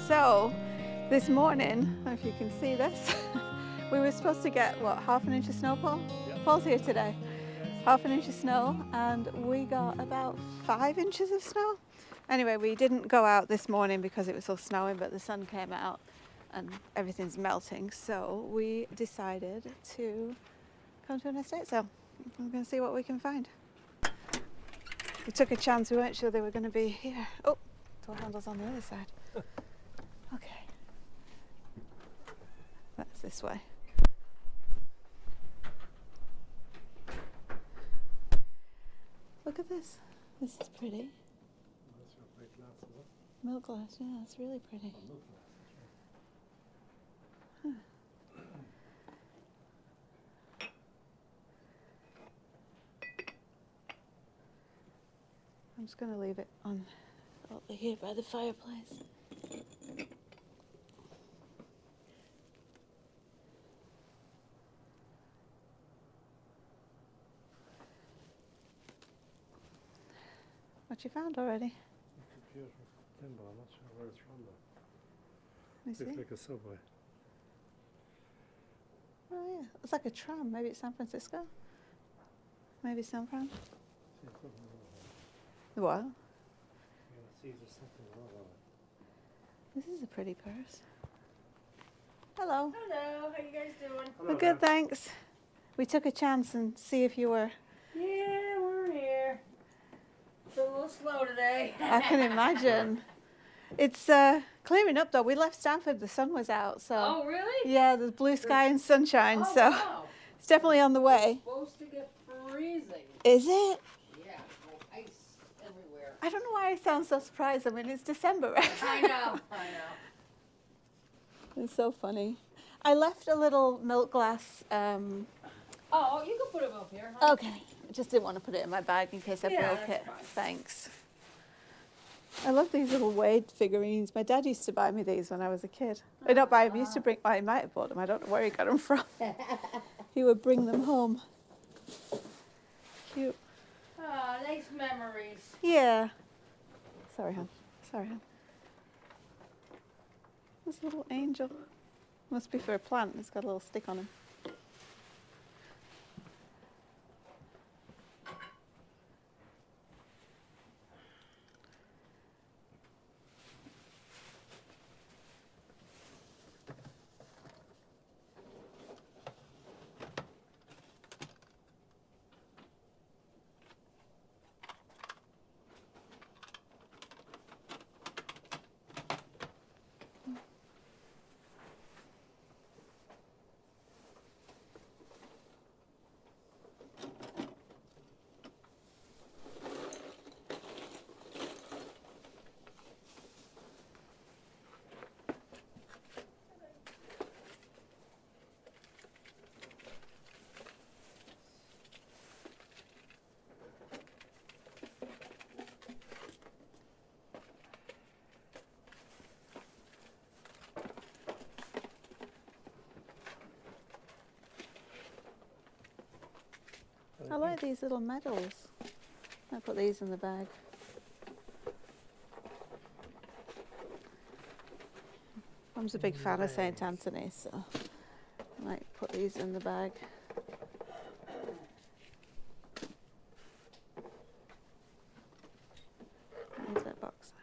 So this morning, I don't know if you can see this, we were supposed to get, what, half an inch of snow, Paul? Yep. Paul's here today. Half an inch of snow, and we got about 5 inches of snow. Anyway, we didn't go out this morning because it was all snowing, but the sun came out and everything's melting. So we decided to come to an estate sale. We're going to see what we can find. We took a chance, we weren't sure they were going to be here. Oh, door handle's on the other side. Okay. That's this way. Look at this. This is pretty. That's your big glass, is it? Milk glass, yeah, it's really pretty. Oh, milk glass, that's right. I'm just going to leave it on over here by the fireplace. What you found already? It's a beautiful timber. I'm not sure where it's from though. Let me Looks see. like a subway. Oh yeah, it's like a tram. Maybe it's San Francisco. Maybe San Fran. See, it's nothing wrong with The what? it. Yeah, see, there's something wrong with it. This is a pretty purse. Hello. Hello, how you guys doing? We're good, thanks. We took a chance and see if you were. Yeah, we're here. It's a little slow today. I can imagine. It's clearing up though. We left Stanford, the sun was out, so. Oh, really? Yeah, there's blue sky and sunshine, Oh, so wow. it's definitely on the way. It's supposed to get freezing. Is it? Yeah, like ice everywhere. I don't know why I sound so surprised. I mean, it's December, right? I know, I know. It's so funny. I left a little milk glass. Oh, you can put them up here. Huh? Okay, I just didn't want to put it in my bag in case I Yeah, broke that's it. fine. Thanks. I love these little Wade figurines. My dad used to buy me these when I was a kid. Not buy them, he used to bring, well, he might have bought them. I don't know where he got them from. He would bring them home. Cute. Oh, nice memories. Yeah. Sorry, hon. Sorry, hon. This little angel. Must be for a plant. It's got a little stick on him. I like these little medals. I put these in the bag. I'm a big fan of St. Anthony, so I might put these in the bag. Where's that box?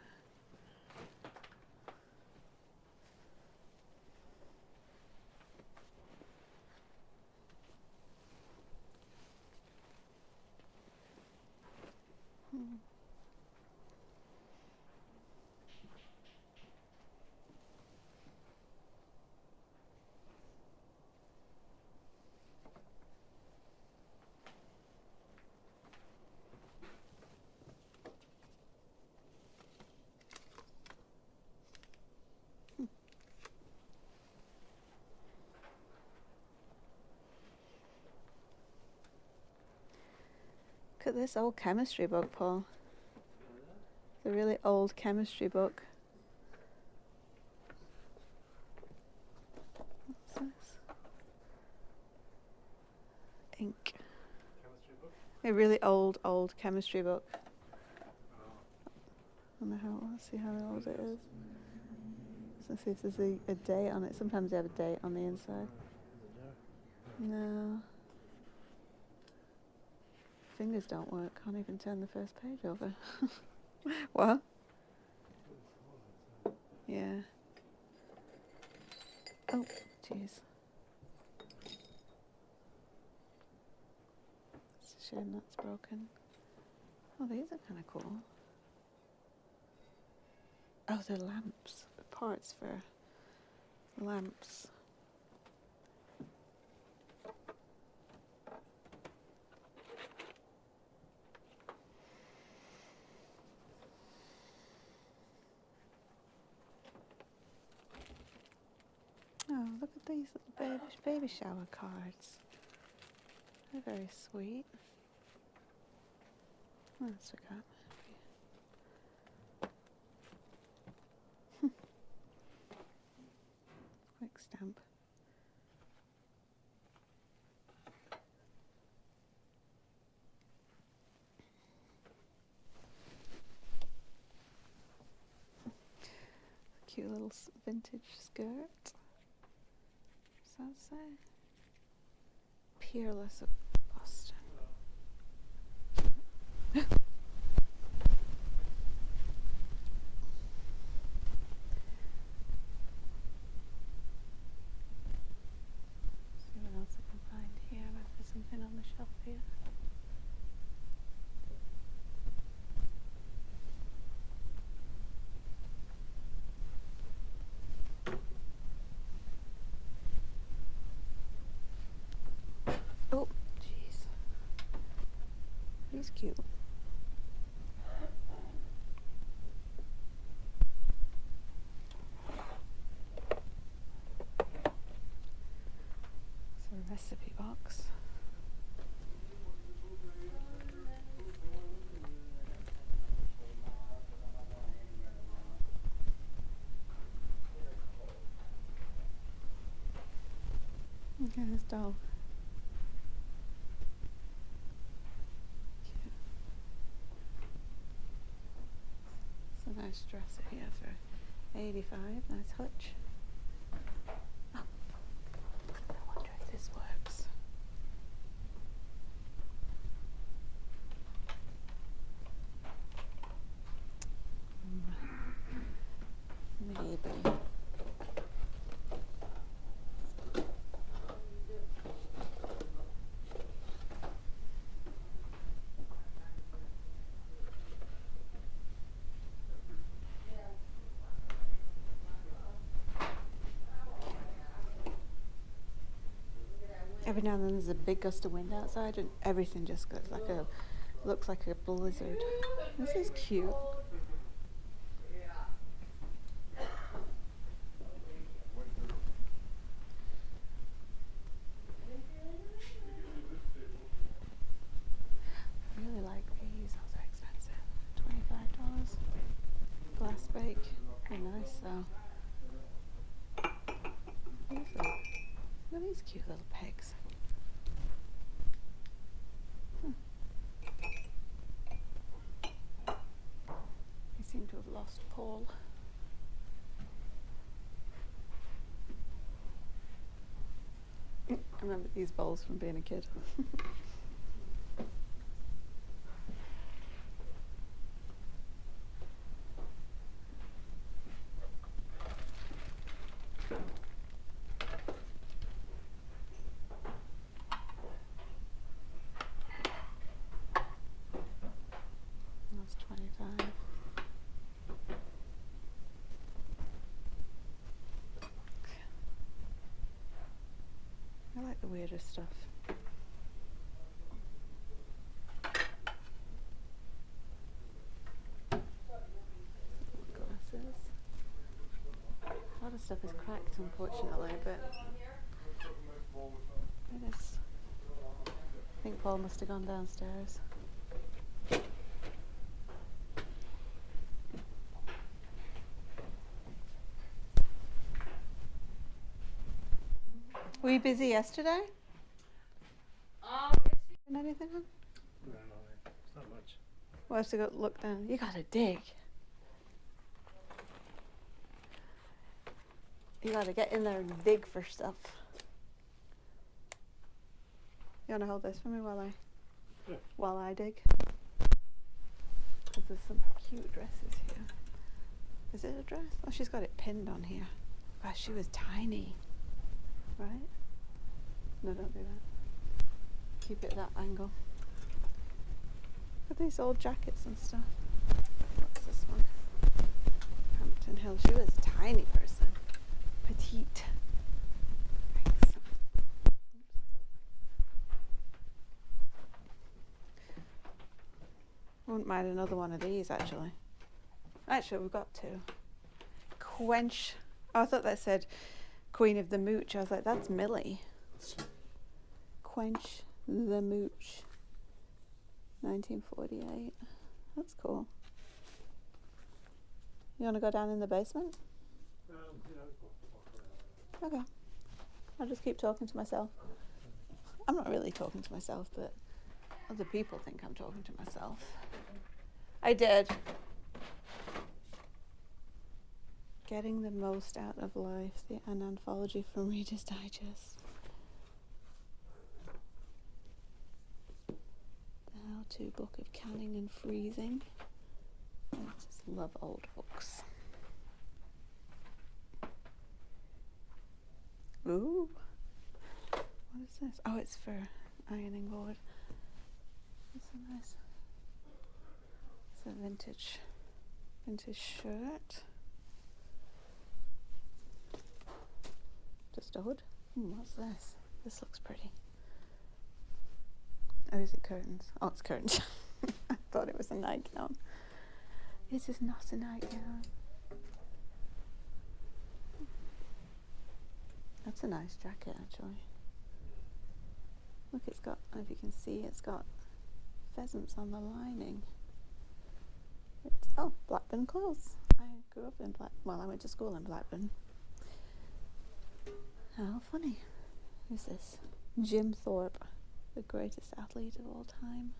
Look at this old chemistry book, Paul. It's a really old chemistry book. What's this? Ink. Chemistry book? A really old chemistry book. Oh. I don't know how, let's see how old it is. Let's see if there's a date on it. Sometimes they have a date on the inside. No. Fingers don't work. Can't even turn the first page over. What? Yeah. Oh, jeez. It's a shame that's broken. Oh, these are kind of cool. Oh, they're lamps. Parts for lamps. Oh, look at these little baby shower cards. They're very sweet. What else we got? Quick stamp. Cute little vintage skirt. What's that say? Peerless of Boston. See what else I can find here. If there's something on the shelf here. Oh, jeez. He's cute. It's a recipe box. Okay, this doll. Cute. It's a nice dresser here for $85. Nice hutch. Oh, I wonder if this works. Maybe. Every now and then there's a big gust of wind outside and everything just looks like a blizzard. This is cute. I really like these. Those are expensive. $25. Glass bake. Very nice though. Look at these cute little pegs. They seem to have lost Paul. I remember these bowls from being a kid. That's 25. I like the weirder stuff. Glasses. A lot of stuff is cracked, unfortunately, but it is. I think Paul must have gone downstairs. Were you busy yesterday? Did anything on? No, it's not much. We'll have to go look down. You gotta dig. You gotta get in there and dig for stuff. You wanna hold this for me while I dig? 'Cause there's some cute dresses here. Is it a dress? Oh, she's got it pinned on here. Gosh, she was tiny. Right? No, don't do that. Keep it that angle. Look at these old jackets and stuff. What's this one? Hampton Hill. She was a tiny person. Petite. Thanks. Wouldn't mind another one of these, actually. Actually, we've got two. Quench. Oh, I thought that said Queen of the Mooch. I was like, that's Millie. Quench the Mooch. 1948. That's cool. You want to go down in the basement? Yeah, walk around. Okay. I'll just keep talking to myself. I'm not really talking to myself, but other people think I'm talking to myself. I did. Getting the Most Out of Life, an anthology from Reader's Digest. The How-To Book of Canning and Freezing. I just love old books. Ooh. What is this? Oh, it's for ironing board. It's a nice. It's a vintage shirt. Just a hood. What's this? This looks pretty. Oh, is it curtains? Oh, it's curtains. I thought it was a nightgown. This is not a nightgown. That's a nice jacket, actually. Look, it's got, I don't know if you can see, it's got pheasants on the lining. It's, oh, Blackburn clothes. I grew up in I went to school in Blackburn. How funny. Who's this? Jim Thorpe, the greatest athlete of all time.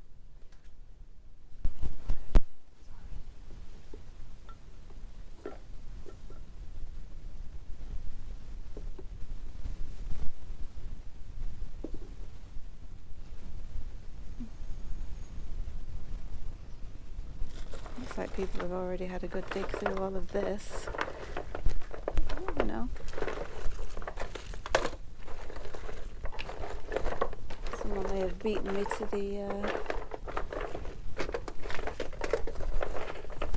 Looks like people have already had a good dig through all of this. I don't know. Someone may have beaten me to the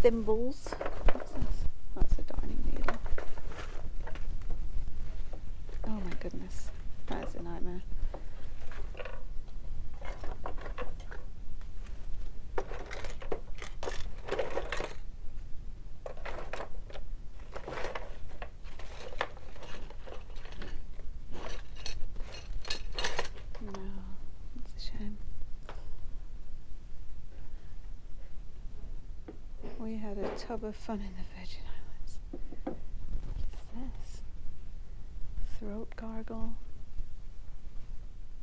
thimbles. What's this? That's a darning needle. Oh my goodness. That is a nightmare. We had a tub of fun in the Virgin Islands. What is this? Throat gargle.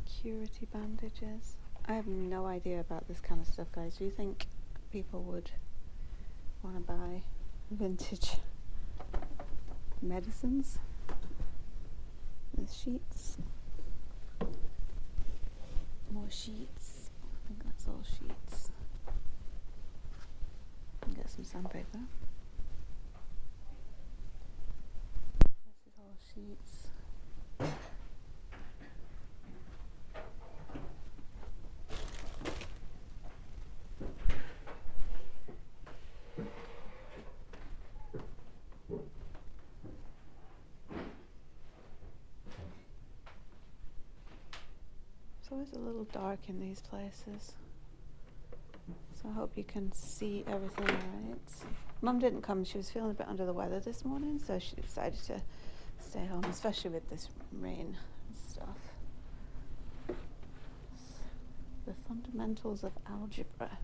Curity bandages. I have no idea about this kind of stuff, guys. Do you think people would want to buy vintage medicines? There's sheets. More sheets. I think that's all sheets. Get some sandpaper. This is all sheets. It's always a little dark in these places. So I hope you can see everything right. Mum didn't come. She was feeling a bit under the weather this morning, so she decided to stay home, especially with this rain and stuff. The fundamentals of algebra.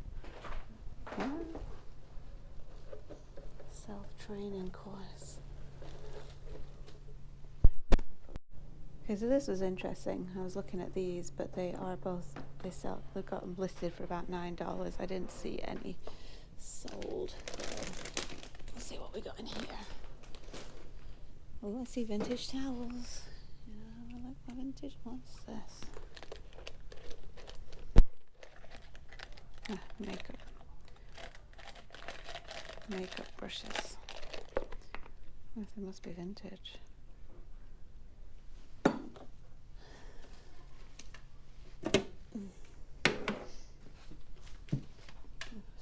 Self-training course. Okay, so this was interesting. I was looking at these, but they are both, they've got them listed for about $9. I didn't see any sold. So let's see what we got in here. Oh, I see vintage towels. Yeah, I like my vintage. What's this? Makeup. Makeup brushes. Oh, they must be vintage.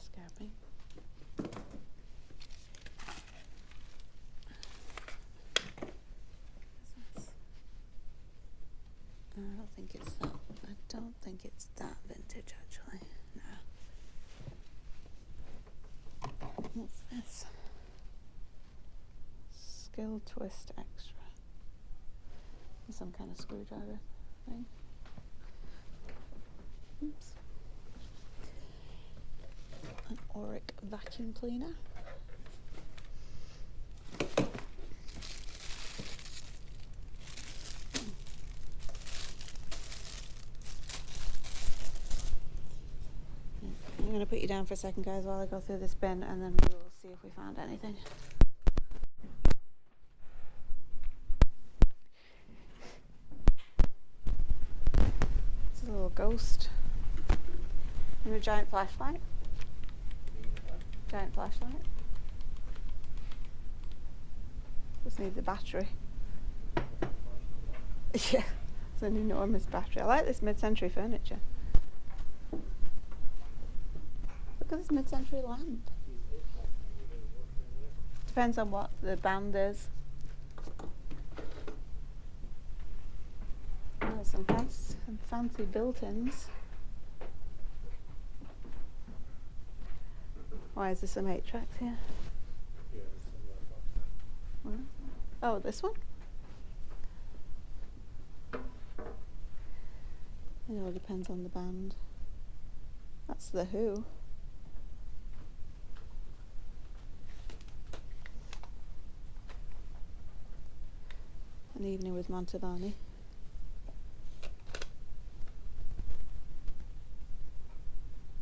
Scabbing. I don't think it's that vintage actually. No. What's this? Skill twist extra. Some kind of screwdriver thing. Oops. An Auric vacuum cleaner. I'm going to put you down for a second, guys, while I go through this bin, and then we'll see if we found anything. It's a little ghost. And a giant flashlight. Giant flashlight. Just need the battery. Yeah, it's an enormous battery. I like this mid-century furniture. Look at this mid-century lamp. Depends on what the band is. Oh, some fancy built-ins. Why is there some 8 tracks here? Yeah, What? Oh, this one? It all depends on the band. That's The Who. An Evening with Mantovani.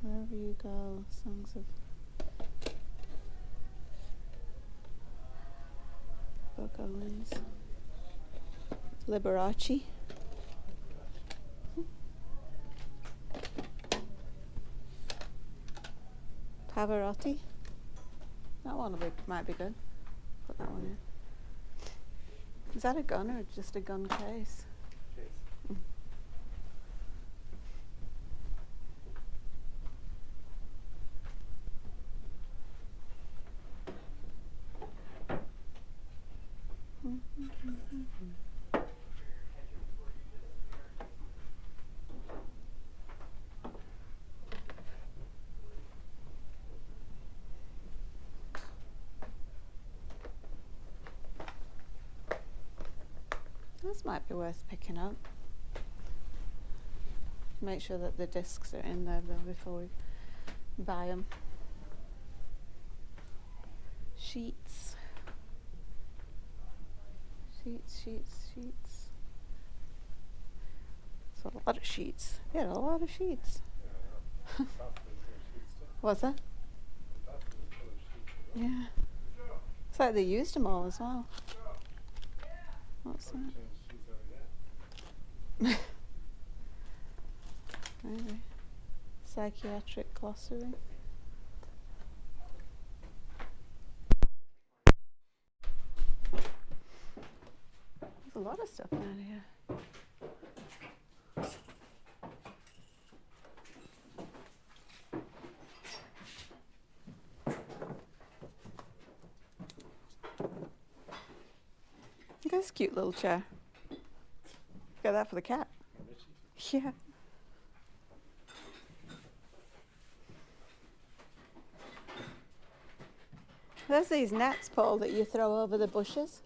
Wherever you go, songs of Buck Owens. Liberace. Pavarotti. That one might be good. Put that one in. Is that a gun or just a gun case? Mm. This might be worth picking up. Make sure that the discs are in there though before we buy them. Sheets. Sheets. It's a lot of sheets. Yeah, a lot of sheets. What's that? Yeah. It's like they used them all as well. What's that? Maybe. Psychiatric glossary. There's a lot of stuff down here. Look at this cute little chair. Got that for the cat. Yeah. There's these nets, Paul, that you throw over the bushes.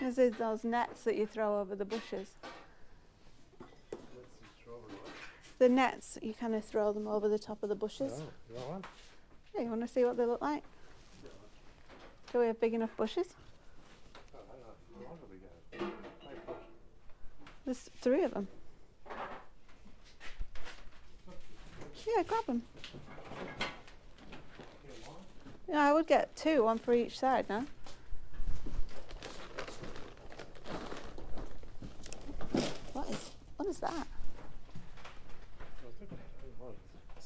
There's those nets that you throw over the bushes. The nets, you kind of throw them over the top of the bushes. Oh, you want one? Yeah, you want to see what they look like? Do we have big enough bushes? Oh, I don't know. How long have we got? There's 3 of them. Yeah, grab them. Yeah, I would get 2, one for each side, no?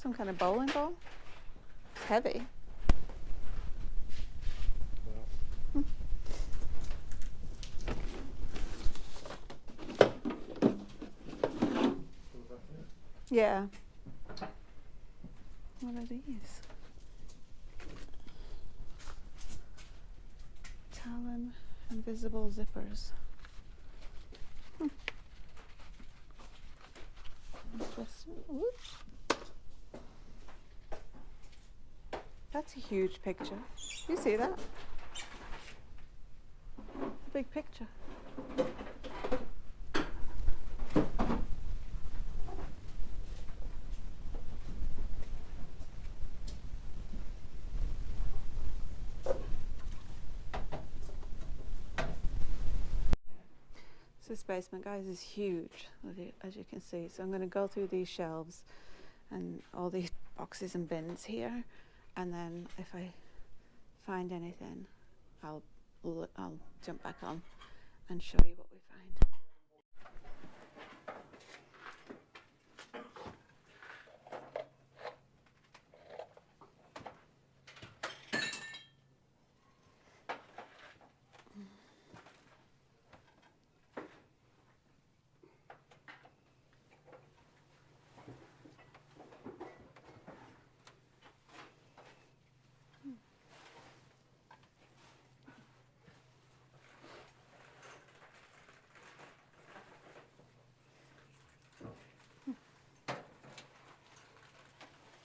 Some kind of bowling ball. It's heavy. Well, put it back in. Yeah. What are these? Talon invisible zippers. Interesting. Whoops. That's a huge picture. You see that? A big picture. This basement, guys, is huge, as you can see. So I'm going to go through these shelves and all these boxes and bins here, and then if I find anything, I'll jump back on and show you what we find.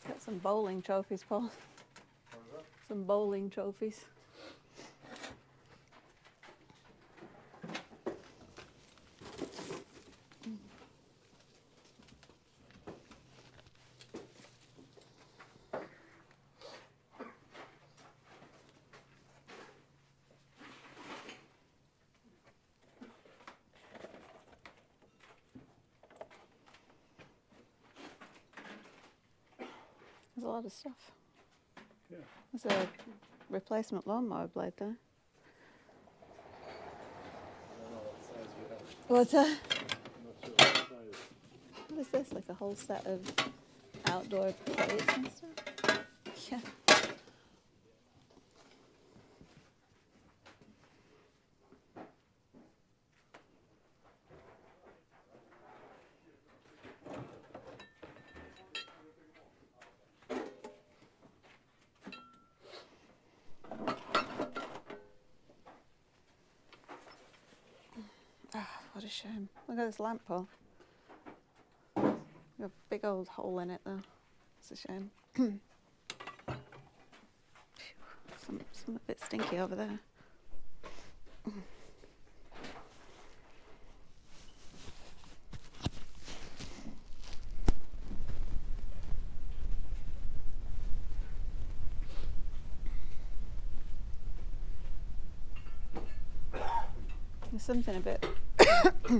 Got some bowling trophies, Paul. What is that? Some bowling trophies. There's a lot of stuff. Yeah. There's a replacement lawnmower blade there. I don't know what size you have. What's that? I'm not sure what size. What is this? Like a whole set of outdoor plates and stuff? Yeah. Ah, what a shame. Look at this lamp, Paul. Got a big old hole in it, though. It's a shame. Phew. Some a bit stinky over there. There's something a bit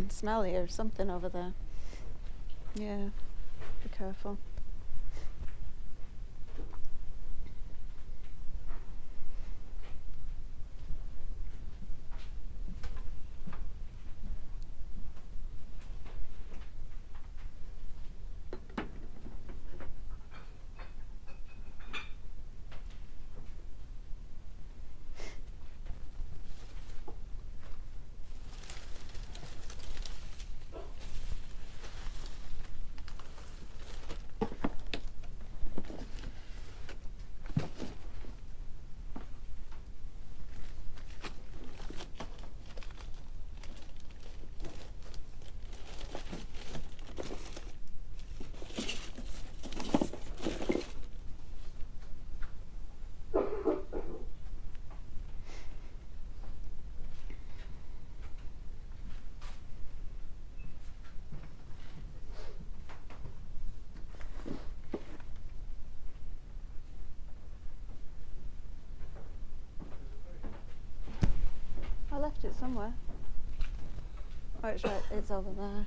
smelly or something over there. Yeah, be careful. I left it somewhere. Oh, it's right. It's over there.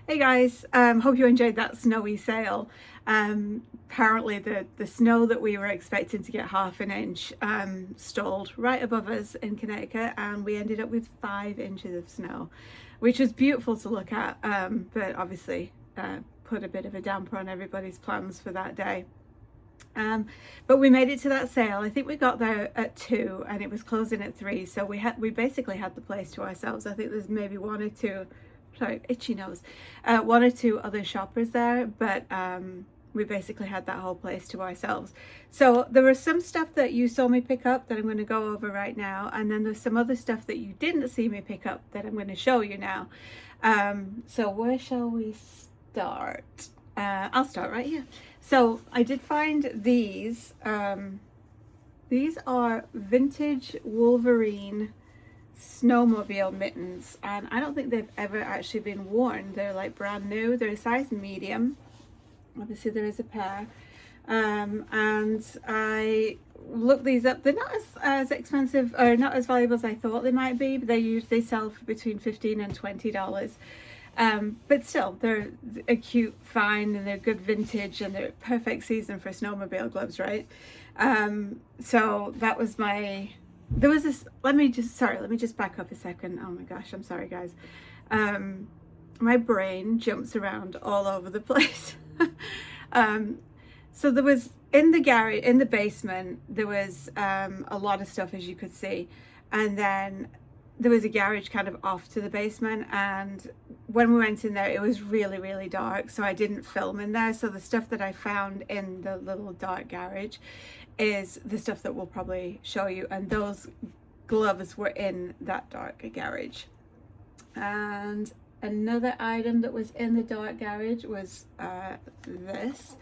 Hey guys, hope you enjoyed that snowy sale. Apparently the snow that we were expecting to get half an inch stalled right above us in Connecticut, and we ended up with 5 inches of snow, which was beautiful to look at, but obviously put a bit of a damper on everybody's plans for that day. But we made it to that sale. I think we got there at 2 and it was closing at 3, so we basically had the place to ourselves. I think there's maybe one or two, sorry, itchy nose, 1 or 2 other shoppers there, but we basically had that whole place to ourselves. So there was some stuff that you saw me pick up that I'm going to go over right now, and then there's some other stuff that you didn't see me pick up that I'm going to show you now. So where shall we start? I'll start right here. So I did find these. These are vintage Wolverine snowmobile mittens, and I don't think they've ever actually been worn. They're like brand new. They're a size medium. Obviously there is a pair. And I looked these up. They're not as expensive or not as valuable as I thought they might be, but they sell for between $15 and $20. But still, they're a cute find, and they're good vintage, and they're perfect season for snowmobile gloves, right? So that was there was this, let me just back up a second. Oh my gosh, I'm sorry guys. My brain jumps around all over the place. So there was, in the garage, in the basement, there was a lot of stuff, as you could see, and then there was a garage kind of off to the basement, and when we went in there it was really dark, so I didn't film in there. So the stuff that I found in the little dark garage is the stuff that we'll probably show you, and those gloves were in that dark garage. And another item that was in the dark garage was this.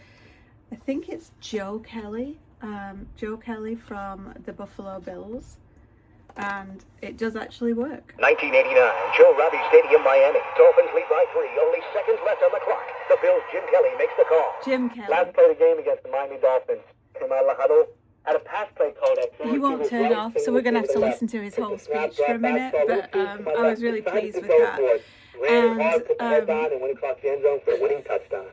I think it's Joe Kelly from the Buffalo Bills. And it does actually work. 1989, Joe Robbie Stadium, Miami. Dolphins lead by 3. Only seconds left on the clock. The Bills' Jim Kelly makes the call. Jim Kelly. Last play of the game against the Miami Dolphins. Kamal Lahado had a pass play called at He won't turn off, so we're going to have to listen to his whole speech for a minute, but I was really pleased with that. Ran hard, put the head on, and went across the end zone for a winning touchdown.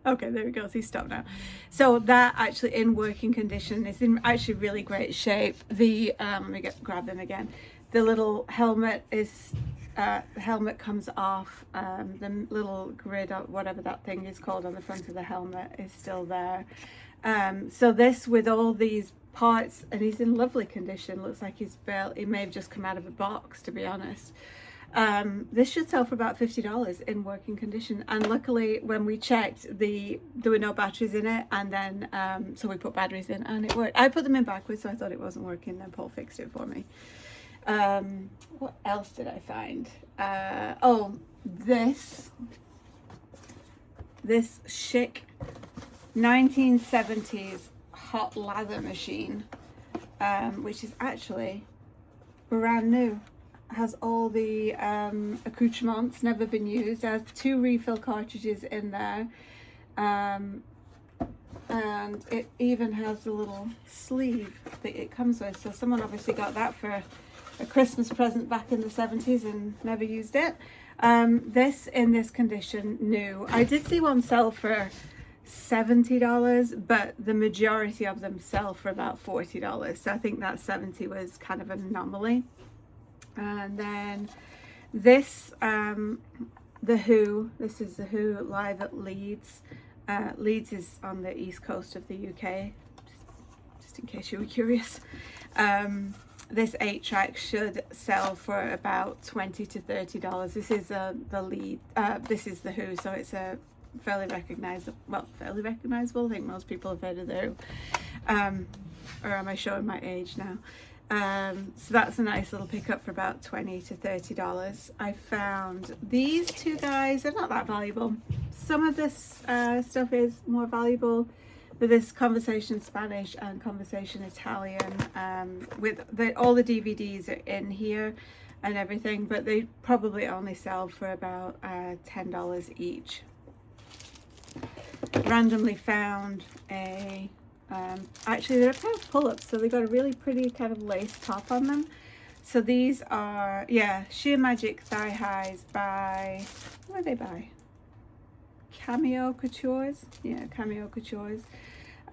Okay, there he goes. He's stopped now. So that actually in working condition is in actually really great shape. The let me grab them again. The little helmet is helmet comes off. The little grid or whatever that thing is called on the front of the helmet is still there. So this, with all these parts, and he's in lovely condition. Looks like he may have just come out of a box, to be honest. This should sell for about $50 in working condition, and luckily when we checked, there were no batteries in it, and then so we put batteries in and it worked. I put them in backwards, so I thought it wasn't working, then Paul fixed it for me. What else did I find? Oh, this chic 1970s hot lather machine, which is actually brand new. Has all the accoutrements, never been used. It has 2 refill cartridges in there, and it even has a little sleeve that it comes with, so someone obviously got that for a Christmas present back in the 70s and never used it. This in this condition, new. I did see one sell for $70, but the majority of them sell for about $40, so I think that 70 was kind of an anomaly. And then this, the Who, this is the Who live at Leeds. Leeds is on the east coast of the UK, just in case you were curious. This 8-track should sell for about $20 to $30. This is this is the Who, so it's a fairly recognizable. I think most people have heard of the Who. Or am I showing my age now? So that's a nice little pickup for about $20 to $30. I found these 2 guys. They're not that valuable. Some of this stuff is more valuable, but this Conversation Spanish and Conversation Italian, with all the DVDs are in here and everything, but they probably only sell for about $10 each. Randomly found a actually they're a pair of pull-ups, so they got a really pretty kind of lace top on them. So these are, yeah, Sheer Magic thigh highs by, what are they by? Cameo Coutures. Yeah, Cameo Coutures.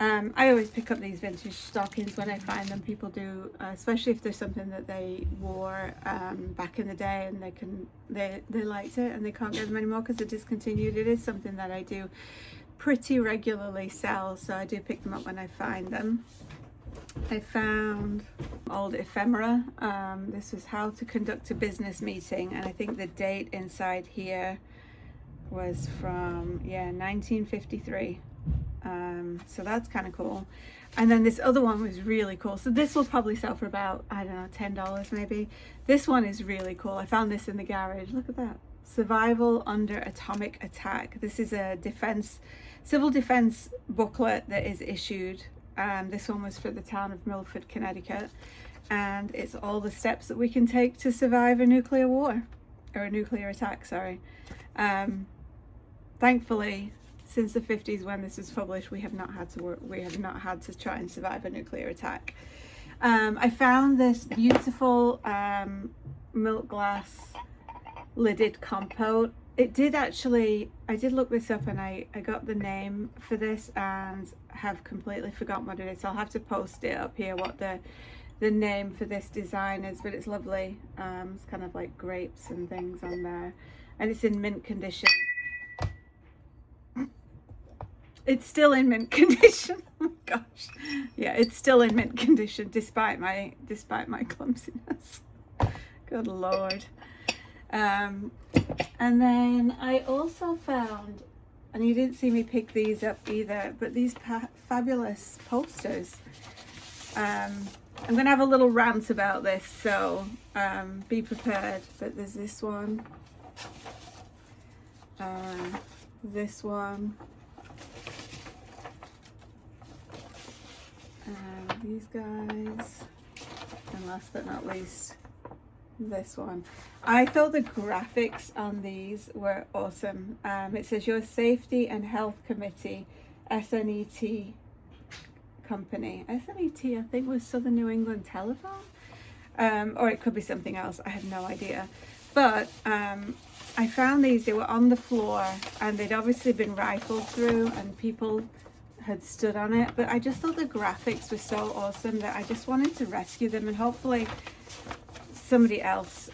I always pick up these vintage stockings when I find them. People do, especially if there's something that they wore back in the day and they liked it and they can't get them anymore because they're discontinued. It is something that I do pretty regularly sell, so I do pick them up when I find them. I found old ephemera. This was how to conduct a business meeting, and I think the date inside here was from 1953. So that's kind of cool. And then this other one was really cool. So this will probably sell for about, I don't know, $10 maybe. This one is really cool. I found this in the garage. Look at that. Survival Under Atomic Attack. This is a civil defense booklet that is issued. This one was for the town of Milford, Connecticut. And it's all the steps that we can take to survive a nuclear war, or a nuclear attack, sorry. Thankfully, since the 50s when this was published, we have not had to try and survive a nuclear attack. I found this beautiful milk glass lidded compote. It did actually, I did look this up and I got the name for this and have completely forgotten what it is. So I'll have to post it up here what the name for this design is, but it's lovely. It's kind of like grapes and things on there, and it's in mint condition. It's still in mint condition. Oh my gosh. Yeah, it's still in mint condition despite my clumsiness. Good Lord. And then I also found, and you didn't see me pick these up either, but these fabulous posters. I'm going to have a little rant about this, so be prepared. But there's this one, this one, these guys, and last but not least, this one. I thought the graphics on these were awesome. It says your Safety and Health Committee, SNET company. SNET, I think, was Southern New England Telephone, or it could be something else. I have no idea. But I found these. They were on the floor, and they'd obviously been rifled through, and people had stood on it. But I just thought the graphics were so awesome that I just wanted to rescue them, and hopefully somebody else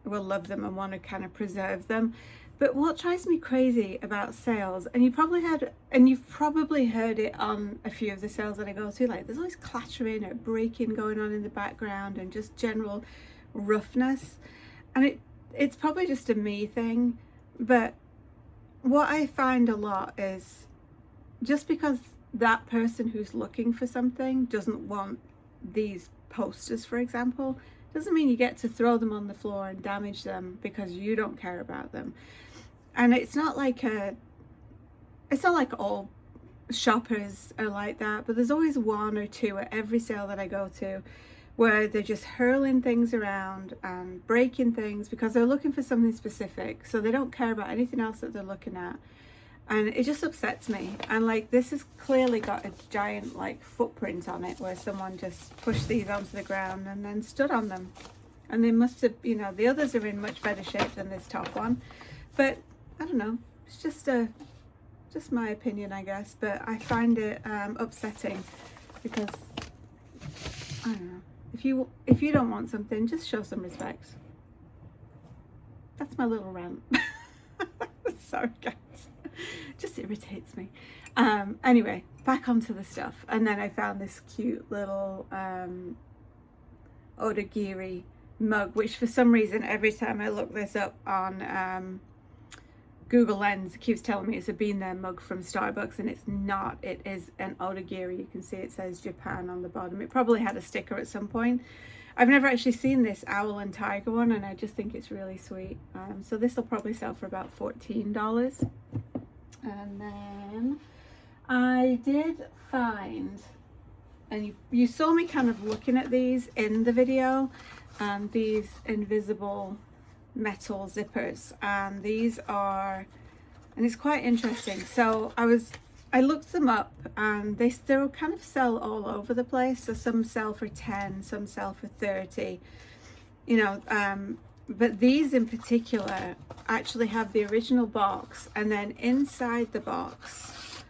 will love them and want to kind of preserve them. But what drives me crazy about sales, and you've probably heard it on a few of the sales that I go to, like there's always clattering or breaking going on in the background and just general roughness. And it's probably just a me thing, but what I find a lot is just because that person who's looking for something doesn't want these posters, for example, doesn't mean you get to throw them on the floor and damage them because you don't care about them. And it's not like all shoppers are like that, but there's always one or two at every sale that I go to where they're just hurling things around and breaking things because they're looking for something specific, so they don't care about anything else that they're looking at. And it just upsets me. And like, this has clearly got a giant like footprint on it where someone just pushed these onto the ground and then stood on them. And they must have, you know, the others are in much better shape than this top one. But I don't know, it's just my opinion, I guess. But I find it upsetting because, I don't know, if you don't want something, just show some respect. That's my little rant. Sorry guys. Just irritates me. Anyway, back onto the stuff. And then I found this cute little Odagiri mug, which for some reason every time I look this up on Google Lens, it keeps telling me it's a Been There mug from Starbucks, and it's not. It is an Odagiri. You can see it says Japan on the bottom. It probably had a sticker at some point. I've never actually seen this owl and tiger one, and I just think it's really sweet. So this will probably sell for about $14. And then I did find, and you saw me kind of looking at these in the video, these invisible metal zippers, and these are, and it's quite interesting. So I looked them up, and they'll kind of sell all over the place. So some sell for 10, some sell for 30, you know, but these in particular actually have the original box, and then inside the box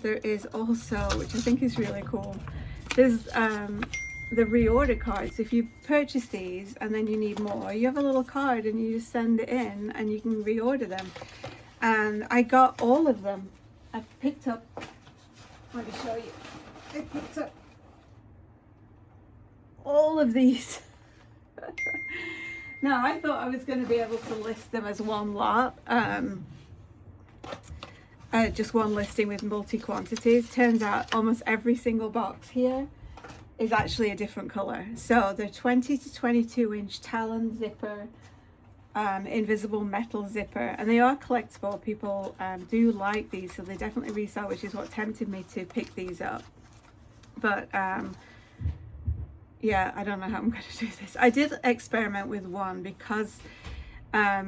there is also, which I think is really cool, there's the reorder cards. If you purchase these and then you need more, you have a little card and you just send it in and you can reorder them. And I got all of them. I picked up, let me show you, I picked up all of these. Now I thought I was going to be able to list them as one lot, just one listing with multi-quantities. Turns out almost every single box here is actually a different color. So the 20 to 22 inch Talon zipper, invisible metal zipper, and they are collectible. People do like these, so they definitely resell, which is what tempted me to pick these up. But yeah, I don't know how I'm going to do this. I did experiment with one because I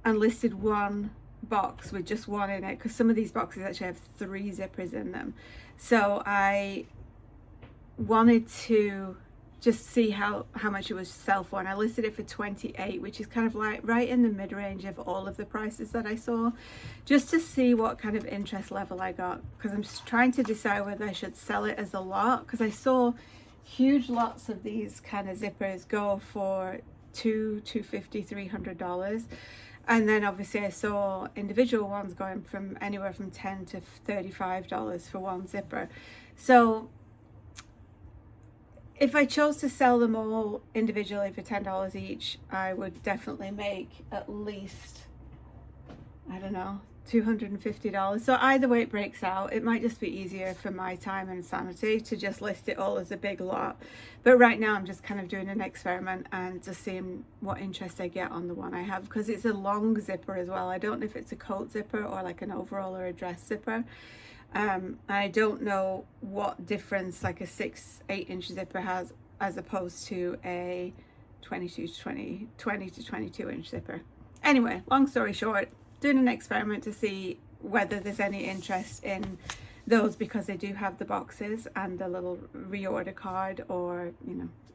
listed one box with just one in it, because some of these boxes actually have 3 zippers in them. So I wanted to just see how much it was sell for, and I listed it for 28, which is kind of like right in the mid-range of all of the prices that I saw, just to see what kind of interest level I got, because I'm just trying to decide whether I should sell it as a lot, because I saw huge lots of these kind of zippers go for $250, $300, and then obviously I saw individual ones going from anywhere from $10 to $35 for one zipper. So if I chose to sell them all individually for $10 each, I would definitely make at least, I don't know, $250. So either way it breaks out, it might just be easier for my time and sanity to just list it all as a big lot. But right now I'm just kind of doing an experiment and just seeing what interest I get on the one I have, because it's a long zipper as well. I don't know if it's a coat zipper or like an overall or a dress zipper. I don't know what difference like a 6-8 inch zipper has as opposed to a 20 to 22 inch zipper. Anyway, long story short, doing an experiment to see whether there's any interest in those, because they do have the boxes and the little reorder card, or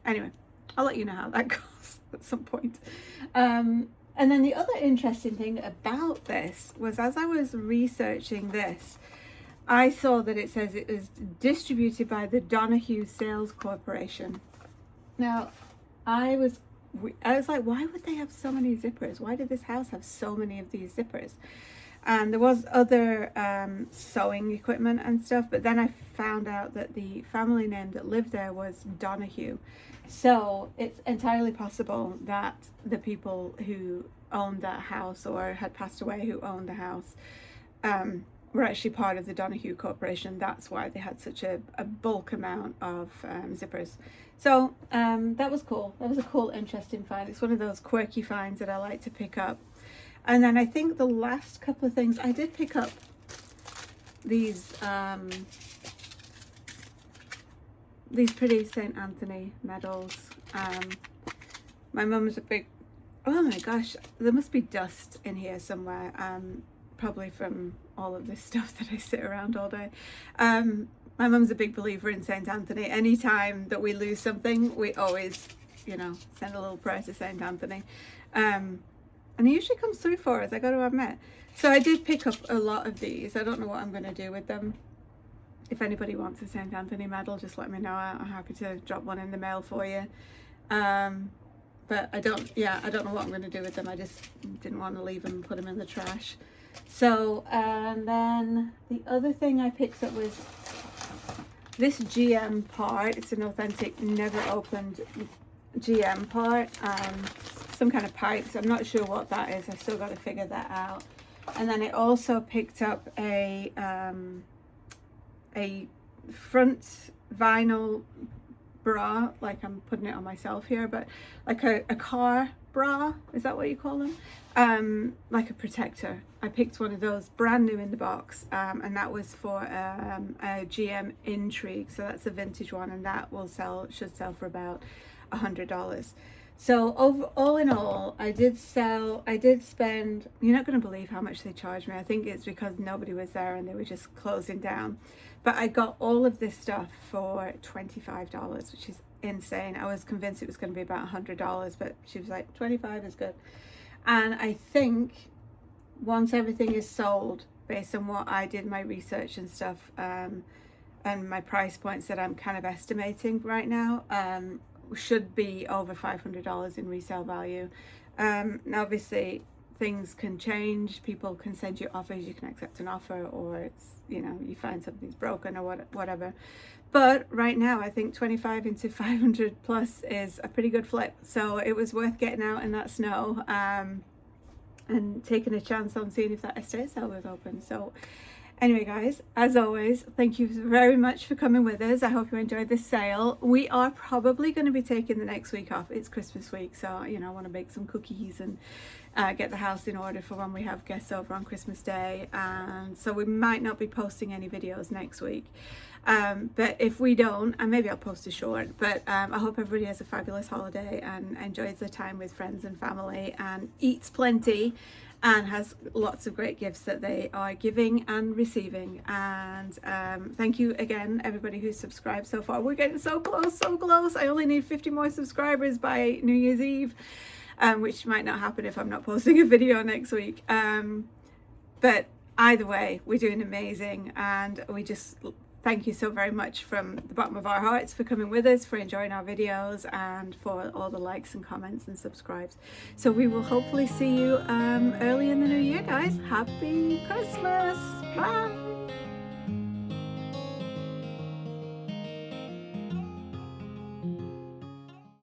anyway, I'll let you know how that goes at some point. And then the other interesting thing about this was, as I was researching this, I saw that it says it was distributed by the Donahue Sales Corporation. Now, I was like, why would they have so many zippers? Why did this house have so many of these zippers? And there was other sewing equipment and stuff, but then I found out that the family name that lived there was Donahue. So it's entirely possible that the people who owned that house, or had passed away who owned the house, were actually part of the Donahue Corporation. That's why they had such a bulk amount of zippers. So that was cool. That was a cool, interesting find. It's one of those quirky finds that I like to pick up. And then I think the last couple of things, I did pick up these pretty St. Anthony medals. My mum's a big, oh my gosh, there must be dust in here somewhere. Probably from all of this stuff that I sit around all day. My mum's a big believer in St. Anthony. Anytime that we lose something, we always, send a little prayer to St. Anthony. And he usually comes through for us, I got to admit. So I did pick up a lot of these. I don't know what I'm going to do with them. If anybody wants a St. Anthony medal, just let me know. I'm happy to drop one in the mail for you. But I don't know what I'm going to do with them. I just didn't want to leave them and put them in the trash. So, and then the other thing I picked up was this GM part. It's an authentic, never opened GM part. Some kind of pipes. I'm not sure what that is. I've still got to figure that out. And then I also picked up a front vinyl bra, like I'm putting it on myself here, but like a car bra, is that what you call them? Like a protector. I picked one of those brand new in the box, and that was for a GM Intrigue, so that's a vintage one, and that should sell for about $100. So all in all, I did spend, you're not going to believe how much they charged me. I think it's because nobody was there and they were just closing down. But I got all of this stuff for $25, which is insane. I was convinced it was going to be about $100, but she was like, 25 is good. And I think once everything is sold, based on what I did my research and stuff, and my price points that I'm kind of estimating right now, should be over $500 in resale value. Now obviously things can change, people can send you offers, you can accept an offer, or it's, you know, you find something's broken or whatever. But right now I think 25 into 500 plus is a pretty good flip, so it was worth getting out in that snow and taking a chance on seeing if that estate sale was open. So anyway guys, as always, thank you very much for coming with us. I hope you enjoyed this sale. We are probably going to be taking the next week off. It's Christmas week, so you know, I want to make some cookies and get the house in order for when we have guests over on Christmas Day, and so we might not be posting any videos next week. But if we don't, and maybe I'll post a short, but I hope everybody has a fabulous holiday and enjoys their time with friends and family and eats plenty and has lots of great gifts that they are giving and receiving. And thank you again, everybody who's subscribed so far. We're getting so close, so close. I only need 50 more subscribers by New Year's Eve, which might not happen if I'm not posting a video next week. But either way, we're doing amazing, and we just thank you so very much from the bottom of our hearts for coming with us, for enjoying our videos, and for all the likes and comments and subscribes. So we will hopefully see you early in the new year, guys. Happy Christmas. Bye.